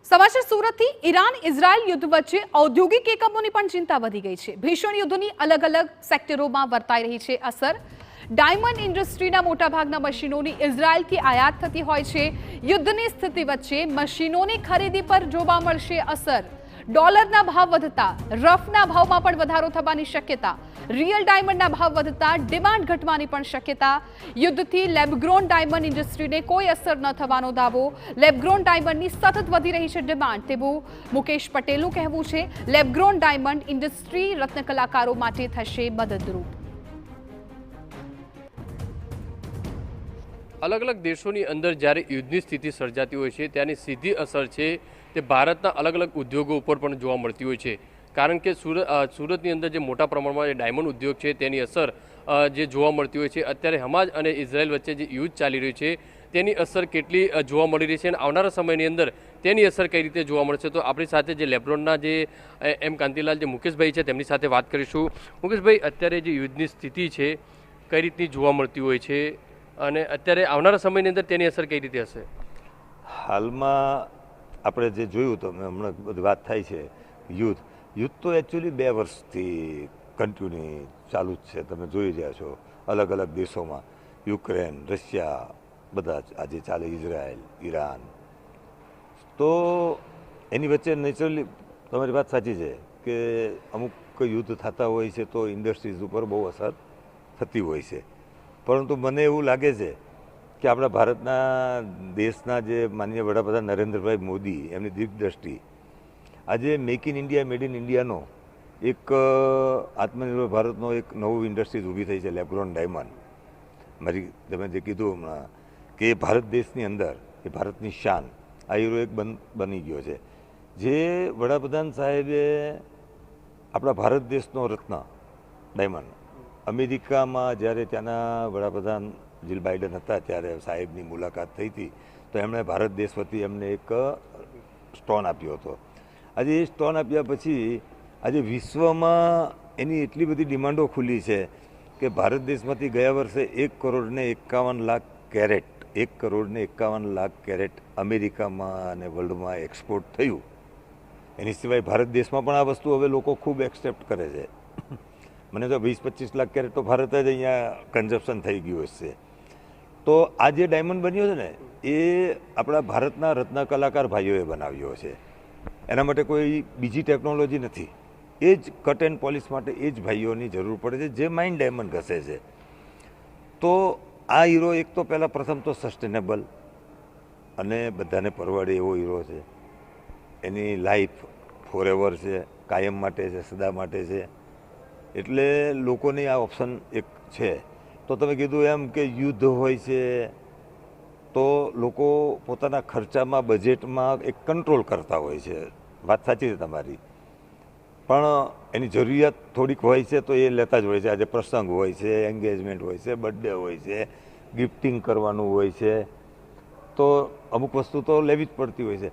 સમાચાર સુરતથી Iran Israel યુદ્ધ વચ્ચે ઔદ્યોગિક એકમોની પણ ચિંતા વધી ગઈ છે। ભીષણ યુદ્ધની અલગ અલગ સેક્ટરોમાં વર્તાઈ રહી છે અસર। ડાયમંડ ઇન્ડસ્ટ્રીના મોટાભાગના મશીનોની ઇઝરાયલથી આયાત થતી હોય છે। યુદ્ધની સ્થિતિ વચ્ચે મશીનોની ખરીદી પર જોવા મળશે અસર। ડોલરના ભાવ વધતા રફના ભાવમાં પણ વધારો થવાની શક્યતા। रियल डायमंडના ભાવ વધતા ડિમાન્ડ ઘટવાની પણ શક્યતા। યુદ્ધથી લેબગ્રોન ડાયમંડ ઇન્ડસ્ટ્રીને કોઈ અસર ન થવાનો દાવો। લેબગ્રોન ડાયમંડની સતત વધી રહી છે ડિમાન્ડ તેવું મુકેશ પટેલનું કહેવું છે। લેબગ્રોન ડાયમંડ ઇન્ડસ્ટ્રી રત્ન કલાકારો માટે થશે મદદરૂપ। अलग अलग देशों की अंदर જ્યારે યુદ્ધની સ્થિતિ સર્જાતી હોય છે ત્યાંની સીધી અસર છે તે ભારતના અલગ અલગ ઉદ્યોગો ઉપર પણ જોવા મળતી હોય છે। કારણ કે સુરતની અંદર જે મોટા પ્રમાણમાં ડાયમંડ ઉદ્યોગ છે તેની અસર જે જોવા મળતી હોય છે। અત્યારે હમાસ અને ઇઝરાયલ વચ્ચે જે યુદ્ધ ચાલી રહ્યું છે તેની અસર કેટલી જોવા મળી રહી છે અને આવનારા સમયની અંદર તેની અસર કઈ રીતે જોવા મળશે તો આપણી સાથે જે લેબ્રોનના જે એમ કાંતિલાલ જે મુકેશભાઈ છે તેમની સાથે વાત કરીશું। મુકેશભાઈ, અત્યારે જે યુદ્ધની સ્થિતિ છે કઈ રીતની જોવા મળતી હોય છે અને અત્યારે આવનારા સમયની અંદર તેની અસર કઈ રીતે હશે? હાલમાં આપણે જે જોયું તો હમણાં બધી વાત થાય છે યુદ્ધ તો એકચ્યુઅલી 2 વર્ષથી કન્ટિન્યુ ચાલુ જ છે। તમે જોઈ રહ્યા છો અલગ અલગ દેશોમાં યુક્રેન, રશિયા બધા જ આજે ચાલે, ઇઝરાયલ, ઈરાન। તો એની વચ્ચે નેચરલી તમારી વાત સાચી છે કે અમુક યુદ્ધ થતા હોય છે તો ઇન્ડસ્ટ્રીઝ ઉપર બહુ અસર થતી હોય છે। પરંતુ મને એવું લાગે છે કે આપણા ભારતના દેશના જે માનનીય વડાપ્રધાન નરેન્દ્રભાઈ મોદી એમની દીર્ઘદ્રષ્ટિ આજે make in India, made in ઇન્ડિયાનો એક આત્મનિર્ભર ભારતનો એક નવું ઇન્ડસ્ટ્રીઝ ઊભી થઈ છે લેબ્રોન ડાયમંડ। મારી તમે જે કીધું હમણાં કે એ ભારત દેશની અંદર એ ભારતની શાન આ હીરો એક બની ગયો છે। જે વડાપ્રધાન સાહેબે આપણા ભારત દેશનો રત્ન ડાયમંડ અમેરિકામાં જ્યારે ત્યાંના વડાપ્રધાન જીલ બાઇડન હતા ત્યારે સાહેબની મુલાકાત થઈ હતી તો એમણે ભારત દેશ વતી એમને એક સ્ટોન આપ્યો હતો। આજે એ સ્ટોન આપ્યા પછી આજે વિશ્વમાં એની એટલી બધી ડિમાન્ડો ખુલી છે કે ભારત દેશમાંથી ગયા વર્ષે 1,51,00,000 કેરેટ 1,51,00,000 કેરેટ અમેરિકામાં અને વર્લ્ડમાં એક્સપોર્ટ થયું। એની સિવાય ભારત દેશમાં પણ આ વસ્તુ હવે લોકો ખૂબ એક્સેપ્ટ કરે છે। મને તો 20-25 લાખ કેરેટ તો ભારત જ અહીંયા કન્ઝપ્શન થઈ ગયું હશે। તો આ જે ડાયમંડ બન્યો છે ને એ આપણા ભારતના રત્ન કલાકાર ભાઈઓએ બનાવ્યો છે। એના માટે કોઈ બીજી ટેકનોલોજી નથી। એ જ કટ એન્ડ પોલિશ માટે એ જ ભાઈઓની જરૂર પડે છે જે માઇન ડાયમંડ ઘસે છે। તો આ હીરો એક તો પહેલાં પ્રથમ તો સસ્ટેનેબલ અને બધાને પરવડે એવો હીરો છે। એની લાઈફ ફોરએવર છે, કાયમ માટે છે, સદા માટે છે। એટલે લોકોની આ ઓપ્શન એક છે। તો તમે કીધું એમ કે યુદ્ધ હોય છે તો લોકો પોતાના ખર્ચામાં, બજેટમાં એક કંટ્રોલ કરતા હોય છે। વાત સાચી છે તમારી, પણ એની જરૂરિયાત થોડીક હોય છે તો એ લેતા જ હોય છે। આજે પ્રસંગ હોય છે, એન્ગેજમેન્ટ હોય છે, બર્થડે હોય છે, ગિફ્ટિંગ કરવાનું હોય છે, તો અમુક વસ્તુ તો લેવી જ પડતી હોય છે।